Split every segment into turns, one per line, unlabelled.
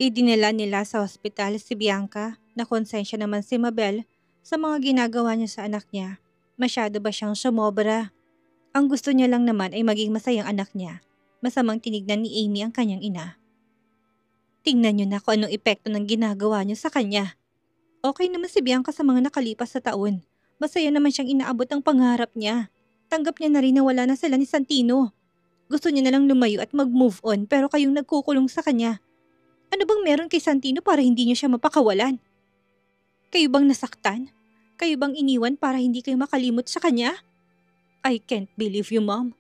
Idinala nila sa ospital si Bianca na konsensya naman si Mabel sa mga ginagawa niya sa anak niya. Masyado ba siyang sumobra? Ang gusto niya lang naman ay maging masayang anak niya. Masamang tinignan ni Amy ang kanyang ina. Tingnan niyo na kung anong epekto ng ginagawa niyo sa kanya. Okay naman si Bianca sa mga nakalipas sa taon. Masaya naman siyang inaabot ang pangarap niya. Tanggap niya na rin na wala na sila ni Santino. Gusto niya na lang lumayo at mag-move on pero kayong nagkukulong sa kanya. Ano bang meron kay Santino para hindi niyo siya mapakawalan? Kayo bang nasaktan? Kayo bang iniwan para hindi kayo makalimot sa kanya? I can't believe you, Mom.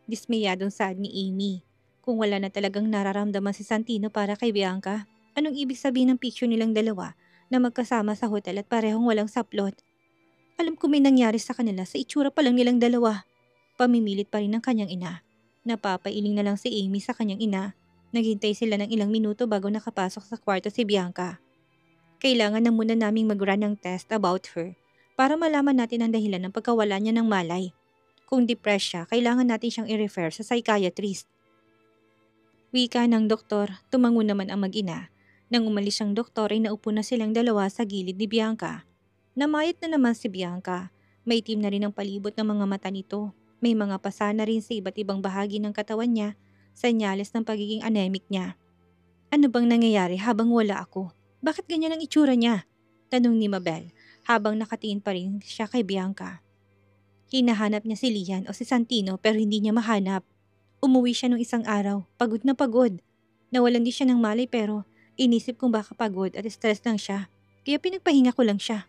Dismayadong sad ni Amy. Kung wala na talagang nararamdaman si Santino para kay Bianca, anong ibig sabihin ng picture nilang dalawa na magkasama sa hotel at parehong walang saplot? Alam ko may nangyari sa kanila sa itsura pa lang nilang dalawa. Pamimilit pa rin ng kanyang ina. Napapailing na lang si Amy sa kanyang ina. Naghintay sila ng ilang minuto bago nakapasok sa kwarto si Bianca. Kailangan na muna naming mag-run ng test about her para malaman natin ang dahilan ng pagkawala niya ng malay. Kung depressed siya, kailangan natin siyang i-refer sa psychiatrist. Wika ng doktor, tumango naman ang mag-ina. Nang umalis ang doktor ay naupo na silang dalawa sa gilid ni Bianca. Namayat na naman si Bianca. May itim na rin ang palibot ng mga mata nito. May mga pasa na rin sa iba't ibang bahagi ng katawan niya, senyales ng pagiging anemic niya. Ano bang nangyayari habang wala ako? Bakit ganyan ang itsura niya? Tanong ni Mabel habang nakatingin pa rin siya kay Bianca. Hinahanap niya si Lian o si Santino pero hindi niya mahanap. Umuwi siya nung isang araw, pagod na pagod. Nawalan din siya ng malay pero inisip kong baka pagod at stress lang siya. Kaya pinagpahinga ko lang siya.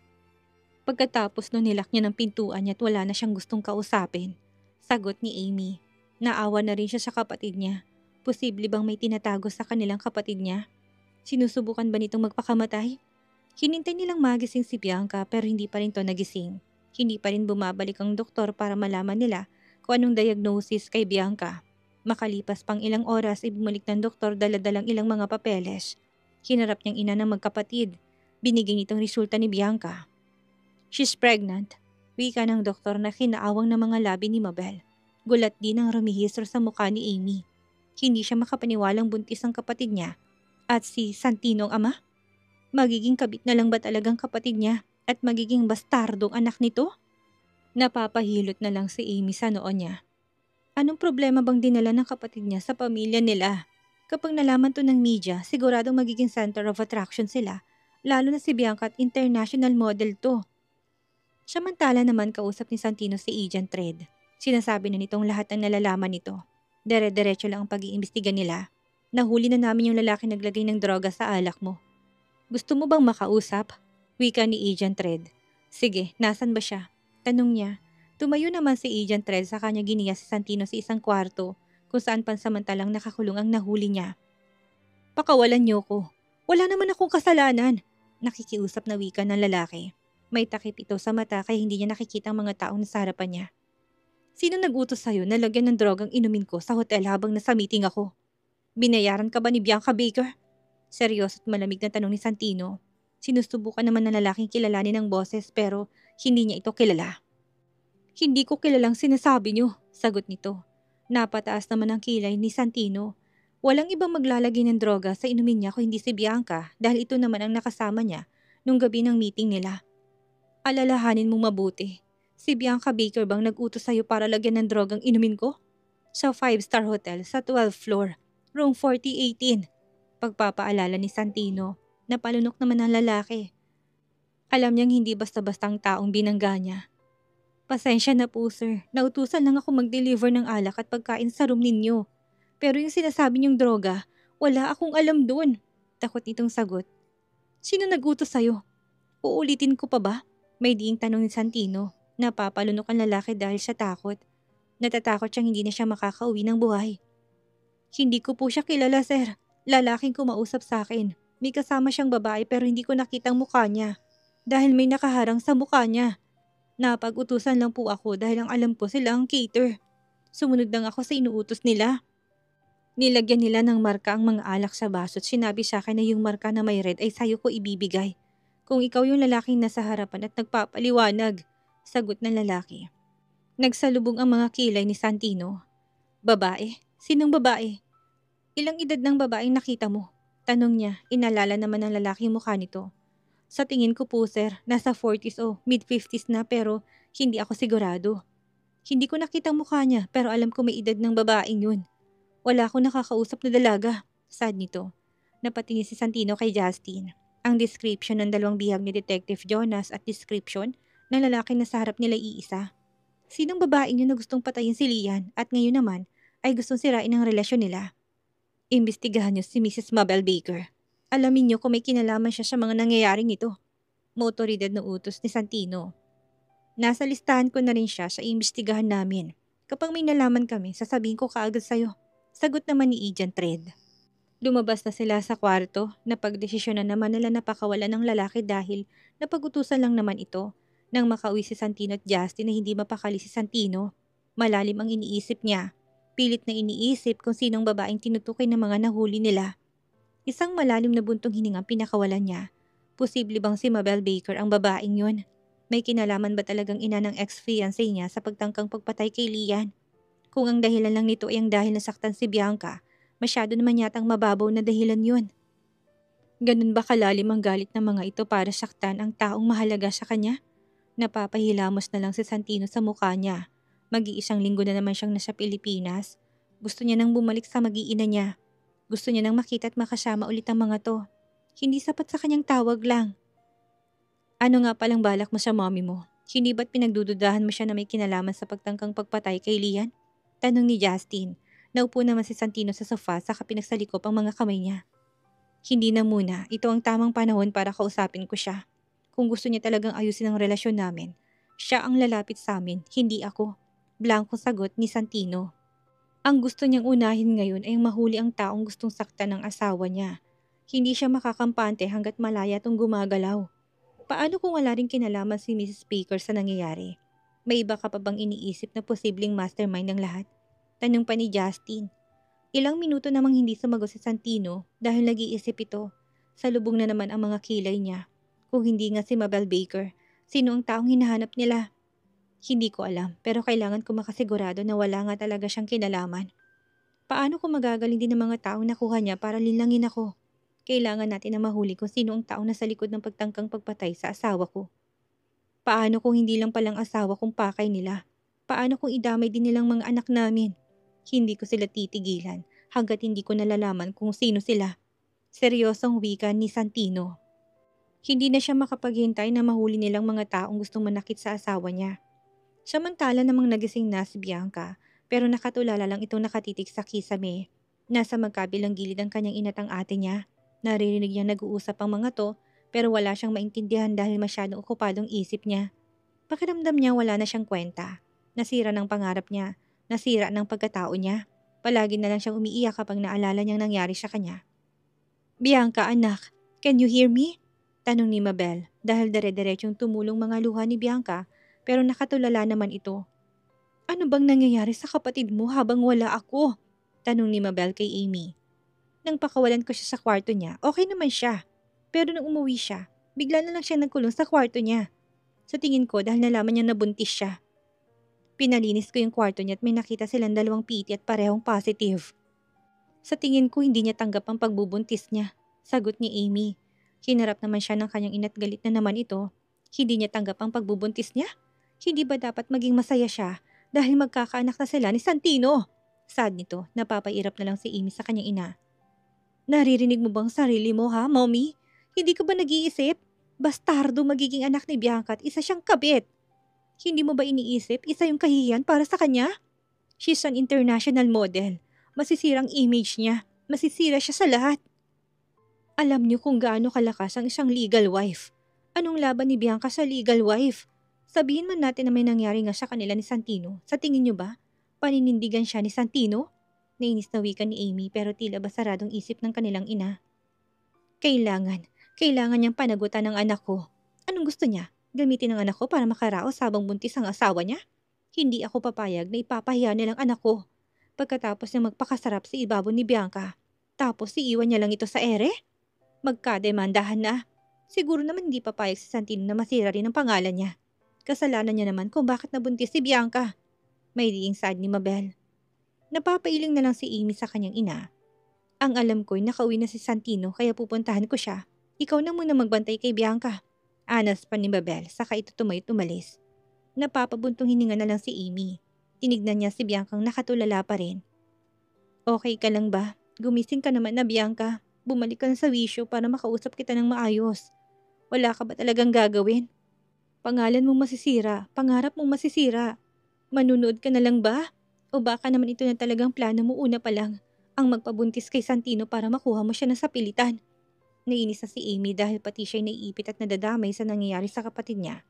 Pagkatapos nung nilak niya ng pintuan niya at wala na siyang gustong kausapin. Sagot ni Amy. Naawa na rin siya sa kapatid niya. Posible bang may tinatago sa kanilang kapatid niya? Sinusubukan ba nitong magpakamatay? Hinintay nilang magising si Bianca pero hindi pa rin to nagising. Hindi pa rin bumabalik ang doktor para malaman nila kung anong diagnosis kay Bianca. Makalipas pang ilang oras ay bumalik ng doktor daladalang ilang mga papeles. Hinarap niyang ina ng magkapatid. Binigay nitong resulta ni Bianca. She's pregnant. Wika ng doktor na kinaawang ng mga labi ni Mabel. Gulat din ang rumihistro sa mukha ni Amy. Hindi siya makapaniwalang buntis ang kapatid niya. At si Santino ang ama? Magiging kabit na lang ba talagang kapatid niya at magiging bastardong anak nito? Napapahilot na lang si Amy sa noo niya. Anong problema bang dinala ng kapatid niya sa pamilya nila? Kapag nalaman to ng media, siguradong magiging center of attraction sila, lalo na si Bianca at international model to. Samantala naman kausap ni Santino si Agent Red. Sinasabi na nitong lahat ng nalalaman nito. Dere-derecho lang ang pag-iimbestiga nila. Nahuli na namin yung lalaki naglagay ng droga sa alak mo. Gusto mo bang makausap? Wika ni Agent Red. Sige, nasan ba siya? Tanong niya. Tumayo naman si Agent Red sa kanya giniya si Santino sa isang kwarto kung saan pansamantalang nakakulong ang nahuli niya. Pakawalan niyo ko. Wala naman akong kasalanan. Nakikiusap na wika ng lalaki. May takip ito sa mata kaya hindi niya nakikita ang mga taong nasa harapan niya. Sino nag-utos sa'yo na lagyan ng drogang inumin ko sa hotel habang nasa meeting ako? Binayaran ka ba ni Bianca Baker? Seryoso at malamig na tanong ni Santino. Sinusubukan naman ng lalaking kilalanin ng boses pero hindi niya ito kilala. Hindi ko kilalang sinasabi niyo, sagot nito. Napataas naman ang kilay ni Santino. Walang ibang maglalagay ng droga sa inumin niya kung hindi si Bianca dahil ito naman ang nakasama niya nung gabi ng meeting nila. Alalahanin mong mabuti. Si Bianca Baker bang nag-utos sa'yo para lagyan ng drogang inumin ko? Sa 5-star hotel sa 12th floor, room 4018. Pagpapaalala ni Santino. Napalunok naman ang lalaki. Alam niyang hindi basta-bastang taong binangga niya. Pasensya na po sir, nautusan lang ako mag-deliver ng alak at pagkain sa room ninyo. Pero yung sinasabi niyong droga, wala akong alam doon. Takot nitong sagot. Sino nag-utos sa'yo? Uulitin ko pa ba? May diing tanong ni Santino. Napapalunok ang lalaki dahil sa takot. Natatakot siyang hindi na siya makakauwi ng buhay. Hindi ko po siya kilala sir. Lalaking kumausap sa akin. May kasama siyang babae pero hindi ko nakita ang mukha niya. Dahil may nakaharang sa mukha niya. Napag-utusan lang po ako dahil ang alam ko sila ang cater. Sumunod lang ako sa inuutos nila. Nilagyan nila ng marka ang mga alak sa baso at sinabi sa akin na yung marka na may red ay sayo ko ibibigay. Kung ikaw yung lalaking nasa harapan at nagpapaliwanag, sagot ng lalaki. Nagsalubong ang mga kilay ni Santino. Babae? Sinong babae? Ilang edad ng babaeng nakita mo? Tanong niya, inalala naman ng lalaki yung mukha nito. Sa tingin ko po sir, nasa 40s o mid-50s na pero hindi ako sigurado. Hindi ko nakita ang mukha niya pero alam ko may edad ng babaeng yun. Wala akong nakakausap na dalaga. Sad nito. Napatingin si Santino kay Justin. Ang description ng dalawang bihag ni Detective Jonas at description ng lalaki na sa harap nila iisa. Sinong babaeng yun na gustong patayin si Lian at ngayon naman ay gustong sirain ang relasyon nila? Imbestigahan niyo si Mrs. Mabel Baker. Alamin niyo kung may kinalaman siya sa mga nangyayaring ito. Motoridad na utos ni Santino. Nasa listahan ko na rin siya sa imbestigahan namin. Kapag may nalaman kami, sasabihin ko kaagad sa'yo. Sagot naman ni Agent Red. Lumabas na sila sa kwarto, napagdesisyon na naman nila napakawalan ng lalaki dahil napag-utusan lang naman ito. Nang makauwi si Santino at Justin na hindi mapakali si Santino, malalim ang iniisip niya. Pilit na iniisip kung sinong babaeng tinutukoy ng mga nahuli nila. Isang malalim na buntong hiningang pinakawalan niya. Posible bang si Mabel Baker ang babaeng yun? May kinalaman ba talagang ina ng ex-fiancé niya sa pagtangkang pagpatay kay Lian? Kung ang dahilan lang nito ay ang dahil nasaktan si Bianca, masyado naman yatang mababaw na dahilan yun. Ganun ba kalalim ang galit ng mga ito para saktan ang taong mahalaga sa kanya? Napapahilamos na lang si Santino sa mukha niya. Mag-iisang linggo na naman siyang nasa Pilipinas. Gusto niya nang bumalik sa mag-iina niya. Gusto niya nang makita at makasama ulit ang mga to. Hindi sapat sa kanyang tawag lang. Ano nga palang balak mo sa mommy mo? Hindi ba't pinagdududahan mo siya na may kinalaman sa pagtangkang pagpatay kay Lian? Tanong ni Justin. Naupo naman si Santino sa sofa saka pinagsalikop ang mga kamay niya. Hindi na muna, ito ang tamang panahon para kausapin ko siya. Kung gusto niya talagang ayusin ang relasyon namin, siya ang lalapit sa amin, hindi ako. Blankong sagot ni Santino. Ang gusto niyang unahin ngayon ay mahuli ang taong gustong saktan ng asawa niya. Hindi siya makakampante hanggat malaya itong gumagalaw. Paano kung wala rin kinalaman si Mrs. Baker sa nangyayari? May iba ka pa bang iniisip na posibleng mastermind ng lahat? Tanong pa ni Justin. Ilang minuto namang hindi sumagot si Santino dahil nag-iisip ito. Salubong na naman ang mga kilay niya. Kung hindi nga si Mabel Baker, sino ang taong hinahanap nila? Hindi ko alam pero kailangan ko makasigurado na wala nga talaga siyang kinalaman. Paano kung magagaling din ng mga taong nakuha niya para linlangin ako? Kailangan natin na mahuli kung sino ang taong nasa likod ng pagtangkang pagpatay sa asawa ko. Paano kung hindi lang palang asawa kong pakay nila? Paano kung idamay din nilang mga anak namin? Hindi ko sila titigilan hanggat hindi ko nalalaman kung sino sila. Seryosong wika ni Santino. Hindi na siya makapaghintay na mahuli nilang mga taong gustong manakit sa asawa niya. Samantala namang nagising na si Bianca pero nakatulala lang itong nakatitig sa kisame. Nasa magkabilang gilid ang kanyang inatang ate niya. Naririnig niyang nag-uusap ang mga to pero wala siyang maintindihan dahil masyadong okupadong isip niya. Pakiramdam niya wala na siyang kwenta. Nasira ng pangarap niya. Nasira ng pagkatao niya. Palagi na lang siyang umiiyak kapag naalala niyang nangyari sa kanya. Bianca anak, can you hear me? Tanong ni Mabel dahil dere-derechong tumulong mga luha ni Bianca pero nakatulala naman ito. Ano bang nangyayari sa kapatid mo habang wala ako? Tanong ni Mabel kay Amy. Nang pakawalan ko siya sa kwarto niya, okay naman siya. Pero nung umuwi siya, bigla na lang siya nagkulong sa kwarto niya. Sa tingin ko dahil nalaman niya nabuntis siya. Pinalinis ko yung kwarto niya at may nakita silang dalawang PT at parehong positive. Sa tingin ko hindi niya tanggap ang pagbubuntis niya, sagot ni Amy. Hinarap naman siya ng kanyang ina't galit na naman ito. Hindi niya tanggap ang pagbubuntis niya? Hindi ba dapat maging masaya siya dahil magkakaanak na sila ni Santino? Sad nito, napapairap na lang si Amy sa kanyang ina. Naririnig mo bang sarili mo ha, mommy? Hindi ka ba nag-iisip? Bastardo magiging anak ni Bianca at isa siyang kabit. Hindi mo ba iniisip isa yung kahihiyan para sa kanya? She's an international model. Masisirang image niya. Masisira siya sa lahat. Alam niyo kung gaano kalakas ang isang legal wife. Anong laban ni Bianca sa legal wife? Sabihin man natin na may nangyari nga sa kanila ni Santino. Sa tingin niyo ba, paninindigan siya ni Santino? Nainis na wika ni Amy pero tila ba saradong isip ng kanilang ina. Kailangan niyang panagutan ng anak ko. Anong gusto niya? Gamitin ang anak ko para makaraos habang buntis ang asawa niya? Hindi ako papayag na ipapahiya nilang anak ko. Pagkatapos niya magpakasarap sa ibabon ni Bianca, tapos iiwan niya lang ito sa ere? Magkademandahan na. Siguro naman hindi papayag si Santino na masira rin ang pangalan niya. Kasalanan niya naman kung bakit nabuntis si Bianca. May diing sad ni Mabel. Napapailing na lang si Amy sa kanyang ina. Ang alam ko'y nakauwi na si Santino kaya pupuntahan ko siya. Ikaw na muna magbantay kay Bianca. Anas pa ni Mabel saka ito tumayot umalis. Napapabuntong hininga na lang si Amy. Tinignan niya si Bianca nakatulala pa rin. Okay ka lang ba? Gumising ka naman na Bianca. Bumalik ka na sa wisyo para makausap kita ng maayos. Wala ka ba talagang gagawin? Pangalan mong masisira, pangarap mong masisira. Manunood ka na lang ba? O baka naman ito na talagang plano mo una pa lang, ang magpabuntis kay Santino para makuha mo siya ng sapilitan. Nainis na si Amy dahil pati siya'y naiipit at nadadamay sa nangyayari sa kapatid niya.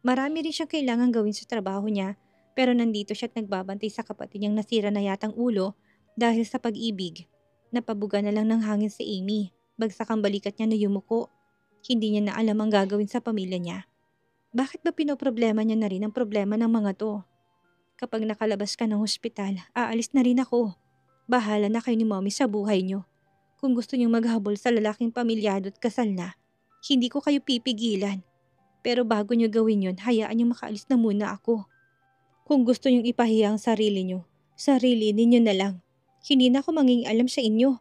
Marami rin siyang kailangan gawin sa trabaho niya, pero nandito siya at nagbabantay sa kapatid niyang nasira na yatang ulo dahil sa pag-ibig. Napabuga na lang ng hangin si Amy, bagsak ang balikat niya na yumuko. Hindi niya na alam ang gagawin sa pamilya niya. Bakit ba pinoproblema niya na rin ang problema ng mga to? Kapag nakalabas ka ng hospital, aalis na rin ako. Bahala na kayo ni Mommy sa buhay niyo. Kung gusto niyong maghabol sa lalaking pamilyado at kasal na, hindi ko kayo pipigilan. Pero bago niyo gawin yun, hayaan niyo makaalis na muna ako. Kung gusto niyong ipahiya ang sarili ninyo na lang. Hindi na ako mangingialam sa inyo.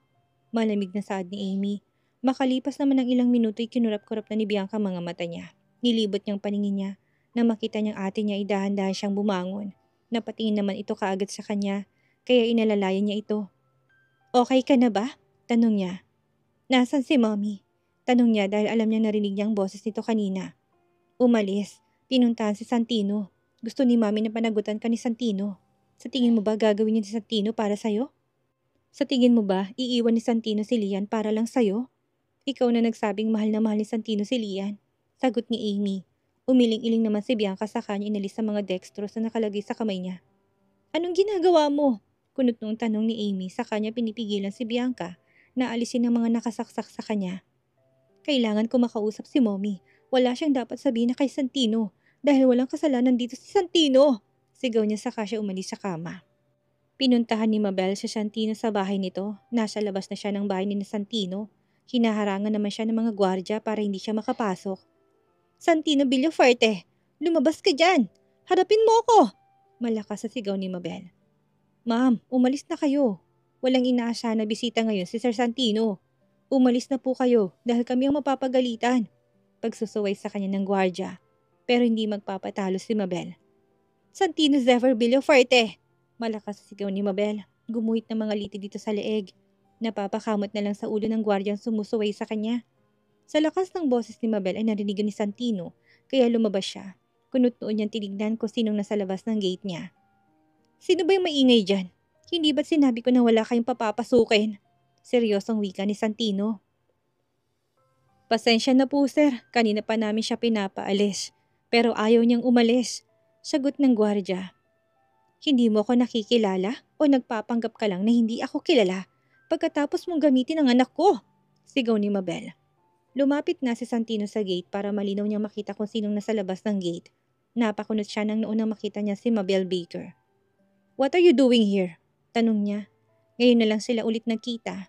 Malamig na saad ni Amy. Makalipas naman ng ilang minuto'y kinurap-kurap na ni Bianca mga mata niya. Nilibot niyang paningin niya na makita niyang ate niya ay dahan-dahan siyang bumangon. Napatingin naman ito kaagad sa kanya, kaya inalalayan niya ito. Okay ka na ba? Tanong niya. Nasaan si Mommy? Tanong niya dahil alam niya narinig niya ang boses nito kanina. Umalis. Pinuntahan si Santino. Gusto ni Mommy na panagutan ka ni Santino. Sa tingin mo ba gagawin niya si Santino para sa'yo? Sa tingin mo ba iiwan ni Santino si Lian para lang sa'yo? Ikaw na nagsabing mahal na mahal ni Santino si Lian. Sagot ni Amy. Umiling-iling naman si Bianca sa kanya inalis sa mga dextrose na nakalagay sa kamay niya. Anong ginagawa mo? Kunot nung tanong ni Amy sa kanya pinipigilan si Bianca na alisin ang mga nakasaksak sa kanya. Kailangan ko makausap si Mommy. Wala siyang dapat sabihin na kay Santino dahil walang kasalanan dito si Santino. Sigaw niya saka siya umalis sa kama. Pinuntahan ni Mabel si Santino sa bahay nito. Nasa labas na siya ng bahay ni Santino. Hinaharangan naman siya ng mga gwardya para hindi siya makapasok. Santino Villafuerte, lumabas ka dyan! Harapin mo ako! Malakas sa sigaw ni Mabel. Ma'am, umalis na kayo. Walang inaasahan na bisita ngayon si Sir Santino. Umalis na po kayo dahil kami ang mapapagalitan. Pagsusuway sa kanya ng gwardya. Pero hindi magpapatalo si Mabel. Santino Zephyr Villafuerte! Malakas sa sigaw ni Mabel. Gumuhit ng mga liti dito sa leeg. Napapakamot na lang sa ulo ng gwardyang sumusuway sa kanya. Sa lakas ng boses ni Mabel ay narinig ni Santino, kaya lumabas siya. Kunot noon niyang tinignan kung sinong nasa labas ng gate niya. Sino ba yung maingay dyan? Hindi ba't sinabi ko na wala kayong papapasukin? Seryosong wika ni Santino. Pasensya na po sir, kanina pa namin siya pinapaalis. Pero ayaw niyang umalis. Sagot ng gwardya. Hindi mo ako nakikilala o nagpapanggap ka lang na hindi ako kilala pagkatapos mong gamitin ang anak ko? Sigaw ni Mabel. Lumapit na si Santino sa gate para malinaw niyang makita kung sinong nasa labas ng gate. Napakunot siya nang noon nang makita niya si Mabel Baker. What are you doing here? Tanong niya. Ngayon na lang sila ulit nagkita.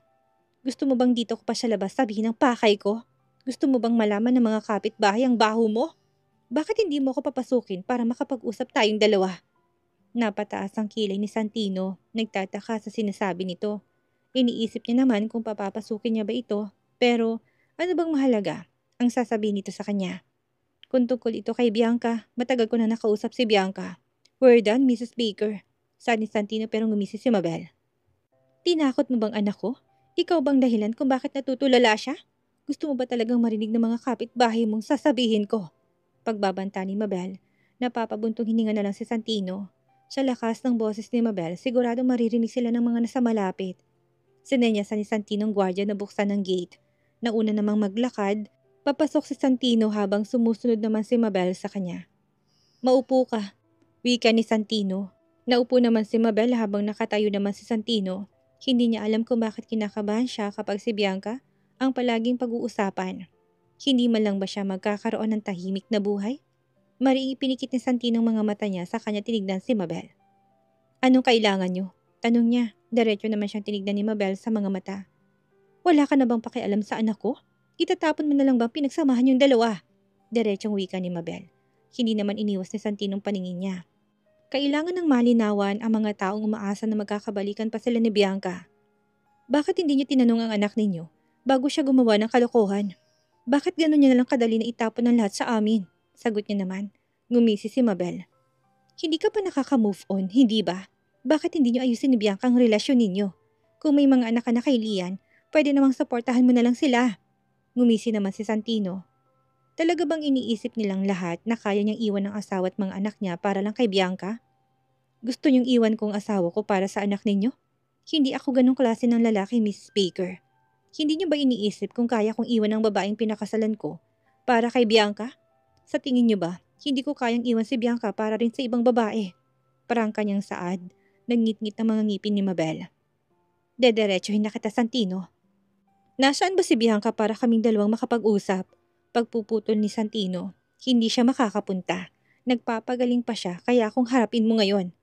Gusto mo bang dito ko pa sa labas sabihin ang pakay ko? Gusto mo bang malaman ng mga kapitbahay ang baho mo? Bakit hindi mo ako papasukin para makapag-usap tayong dalawa? Napataas ang kilay ni Santino. Nagtataka sa sinasabi nito. Iniisip niya naman kung papapasukin niya ba ito, pero ano bang mahalaga ang sasabihin nito sa kanya? Kung tungkol ito kay Bianca, matagal ko na nakausap si Bianca. We're done, Mrs. Baker. Sabi ni Santino pero ngumisi si Mabel. Tinakot mo bang anak ko? Ikaw bang dahilan kung bakit natutulala siya? Gusto mo ba talagang marinig ng mga kapitbahay mong sasabihin ko? Pagbabanta ni Mabel, napapabuntong hininga na lang si Santino. Sa lakas ng boses ni Mabel, siguradong maririnig sila ng mga nasa malapit. Sinenyasan ni Santino ang gwardya na buksan ng gate. Nauna namang maglakad, papasok si Santino habang sumusunod naman si Mabel sa kanya. Maupo ka, wika ni Santino. Naupo naman si Mabel habang nakatayo naman si Santino. Hindi niya alam kung bakit kinakabahan siya kapag si Bianca ang palaging pag-uusapan. Hindi man lang ba siya magkakaroon ng tahimik na buhay? Mariing pinikit ni Santino ang mga mata niya sa kanya tinignan si Mabel. Anong kailangan niyo? Tanong niya. Diretso naman siyang tinignan ni Mabel sa mga mata. Wala ka na bang pakialam sa anak ko? Itatapon mo na lang bang pinagsamahan yung dalawa? Diretsong wika ni Mabel. Hindi naman iniwas ni Santinong paningin niya. Kailangan ng malinawan ang mga taong umaasa na magkakabalikan pa sila ni Bianca. Bakit hindi niyo tinanong ang anak ninyo bago siya gumawa ng kalokohan? Bakit gano'n niya nalang kadali na itapon ang lahat sa amin? Sagot niya naman. Ngumisi si Mabel. Hindi ka pa nakaka-move on, hindi ba? Bakit hindi niyo ayusin ni Bianca ang relasyon ninyo? Kung may mga anak ka na kay Lian, pwede namang suportahan mo na lang sila. Ngumisi naman si Santino. Talaga bang iniisip nilang lahat na kaya niyang iwan ang asawa at mga anak niya para lang kay Bianca? Gusto niyong iwan kong asawa ko para sa anak ninyo? Hindi ako ganong klase ng lalaki, Miss Baker. Hindi niyo ba iniisip kung kaya kong iwan ang babaeng pinakasalan ko para kay Bianca? Sa tingin niyo ba, hindi ko kayang iwan si Bianca para rin sa ibang babae? Parang kanyang saad, nangngit-ngit ang mga ngipin ni Mabel. Dederechohin na kita, Santino. Nasaan ba si Bianca para kaming dalawang makapag-usap? Pagpuputol ni Santino, hindi siya makakapunta. Nagpapagaling pa siya kaya akong harapin mo ngayon.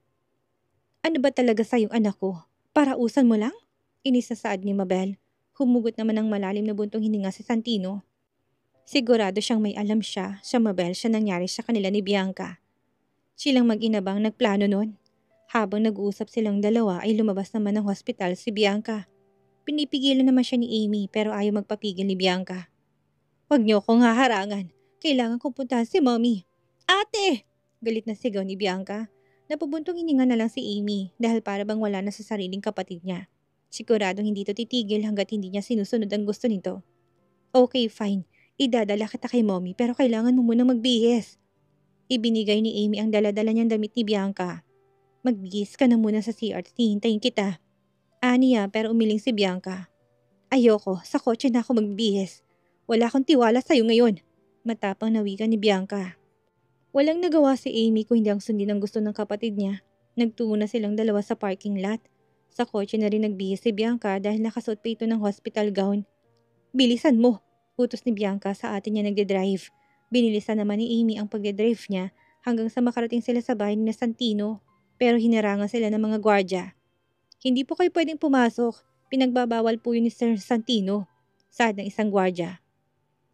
Ano ba talaga sa yung anak ko? Parausan mo lang? Inisasaad ni Mabel. Humugot naman ng malalim na buntong hininga si Santino. Sigurado siyang may alam siya sa Mabel siya nangyari sa kanila ni Bianca. Silang mag-inabang nagplano nun. Habang nag-uusap silang dalawa ay lumabas naman ng hospital si Bianca. Pinipigilan naman siya ni Amy pero ayaw magpapigil ni Bianca. Huwag niyo akong haharangan. Kailangan kong puntahan si Mommy. Ate! Galit na sigaw ni Bianca. Napubuntong hininga na lang si Amy dahil para bang wala na sa sariling kapatid niya. Siguradong hindi to titigil hanggat hindi niya sinusunod ang gusto nito. Okay, fine. Idadala kita kay Mommy pero kailangan mo munang magbihis. Ibinigay ni Amy ang daladala niyang damit ni Bianca. Magbihis ka na muna sa CR at hihintayin kita. Aniya pero umiling si Bianca. Ayoko, sa kotse na ako magbihis. Wala akong tiwala sa'yo ngayon. Matapang na wika ni Bianca. Walang nagawa si Amy kung hindi ang sundin ang gusto ng kapatid niya. Nagtungo na silang dalawa sa parking lot. Sa kotse na rin nagbihis si Bianca dahil nakasuot pa ito ng hospital gown. Bilisan mo, utos ni Bianca sa atin niya nagde-drive. Binilisan naman ni Amy ang pagde-drive niya hanggang sa makarating sila sa bahay ni Santino pero hinarangan sila ng mga gwardya. Hindi po kayo pwedeng pumasok. Pinagbabawal po yun ni Sir Santino. Saad ng isang gwardya.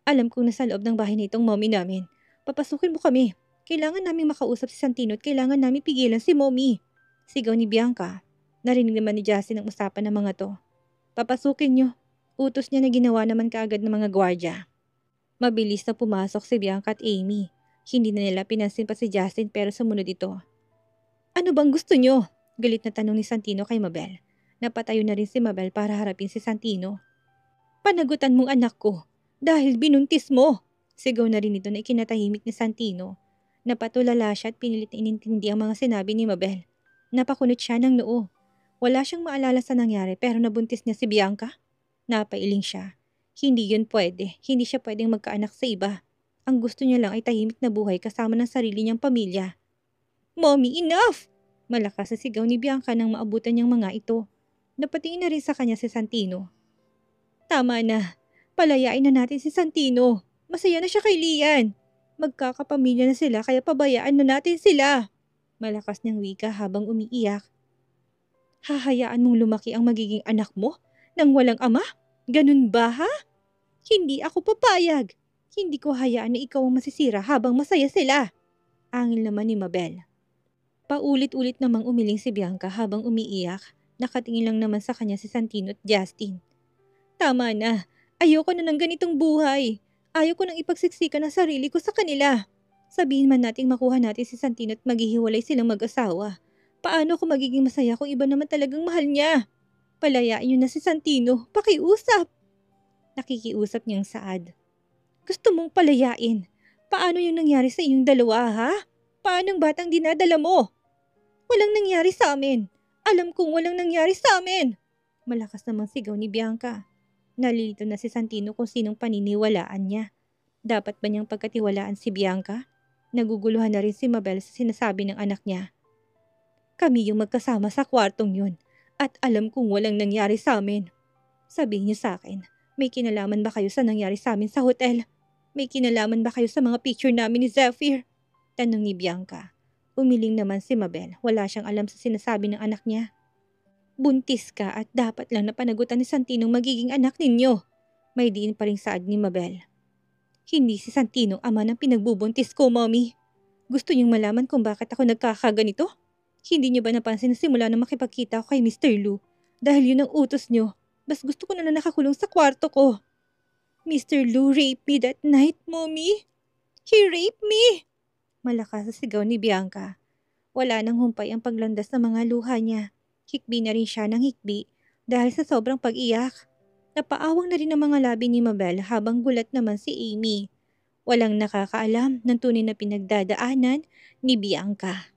Alam kong nasa loob ng bahay na itong mommy namin. Papasukin mo kami. Kailangan namin makausap si Santino at kailangan namin pigilan si mommy. Sigaw ni Bianca. Narinig naman ni Justin ang usapan ng mga to. Papasukin niyo. Utos niya na ginawa naman kaagad ng mga gwardya. Mabilis na pumasok si Bianca at Amy. Hindi na nila pinansin pa si Justin pero sumunod ito. Ano bang gusto niyo? Galit na tanong ni Santino kay Mabel. Napatayo na rin si Mabel para harapin si Santino. Panagutan mong anak ko. Dahil binuntis mo! Sigaw na rin ito na ikinatahimik ni Santino. Napatulala siya at pinilit na inintindi ang mga sinabi ni Mabel. Napakunot siya ng noo. Wala siyang maalala sa nangyari pero nabuntis niya si Bianca. Napailing siya. Hindi yun pwede. Hindi siya pwedeng magkaanak sa iba. Ang gusto niya lang ay tahimik na buhay kasama ng sarili niyang pamilya. Mommy, enough! Malakas na sigaw ni Bianca nang maabutan niyang mga ito. Napatingin na rin sa kanya si Santino. Tama na. Palayain na natin si Santino. Masaya na siya kay Lian. Magkakapamilya na sila kaya pabayaan na natin sila. Malakas niyang wika habang umiiyak. Hahayaan mong lumaki ang magiging anak mo nang walang ama? Ganun ba ha? Hindi ako papayag. Hindi ko hayaan na ikaw ang masisira habang masaya sila. Angil naman ni Mabel. Paulit-ulit namang umiling si Bianca habang umiiyak. Nakatingin lang naman sa kanya si Santino at Justin. Tama na. Ayoko na ng ganitong buhay. Ayoko nang ipagsiksikan ang sarili ko sa kanila. Sabihin man nating makuha natin si Santino at maghihiwalay silang mag-asawa. Paano ako magiging masaya kung iba naman talagang mahal niya? Palayain niyo na si Santino. Pakiusap. Nakikiusap niyang saad. Gusto mong palayain. Paano yung nangyari sa inyong dalawa ha? Paano ang batang dinadala mo? Walang nangyari sa amin. Alam kong walang nangyari sa amin. Malakas namang sigaw ni Bianca. Nalilito na si Santino kung sinong paniniwalaan niya. Dapat ba niyang pagkatiwalaan si Bianca? Naguguluhan na rin si Mabel sa sinasabi ng anak niya. Kami yung magkasama sa kwartong yun at alam kong walang nangyari sa amin. Sabihin niyo sa akin, may kinalaman ba kayo sa nangyari sa amin sa hotel? May kinalaman ba kayo sa mga picture namin ni Zephyr? Tanong ni Bianca. Umiling naman si Mabel, wala siyang alam sa sinasabi ng anak niya. Buntis ka at dapat lang napanagutan ni Santino magiging anak ninyo. May diin pa ring saad ni Mabel. Hindi si Santino ama ng pinagbubuntis ko, Mommy. Gusto niyong malaman kung bakit ako nagkakaganito? Hindi niyo ba napansin na simula na makipagkita ako kay Mr. Lu? Dahil yun ang utos niyo. Mas gusto ko na lang nakakulong sa kwarto ko. Mr. Lou raped me that night, Mommy. He raped me! Malakas sa sigaw ni Bianca. Wala nang humpay ang paglandas ng mga luha niya. Hikbi na rin siya ng hikbi dahil sa sobrang pag-iyak. Napaawang na rin ang mga labi ni Mabel habang gulat naman si Amy. Walang nakakaalam ng tunay na pinagdadaanan ni Bianca.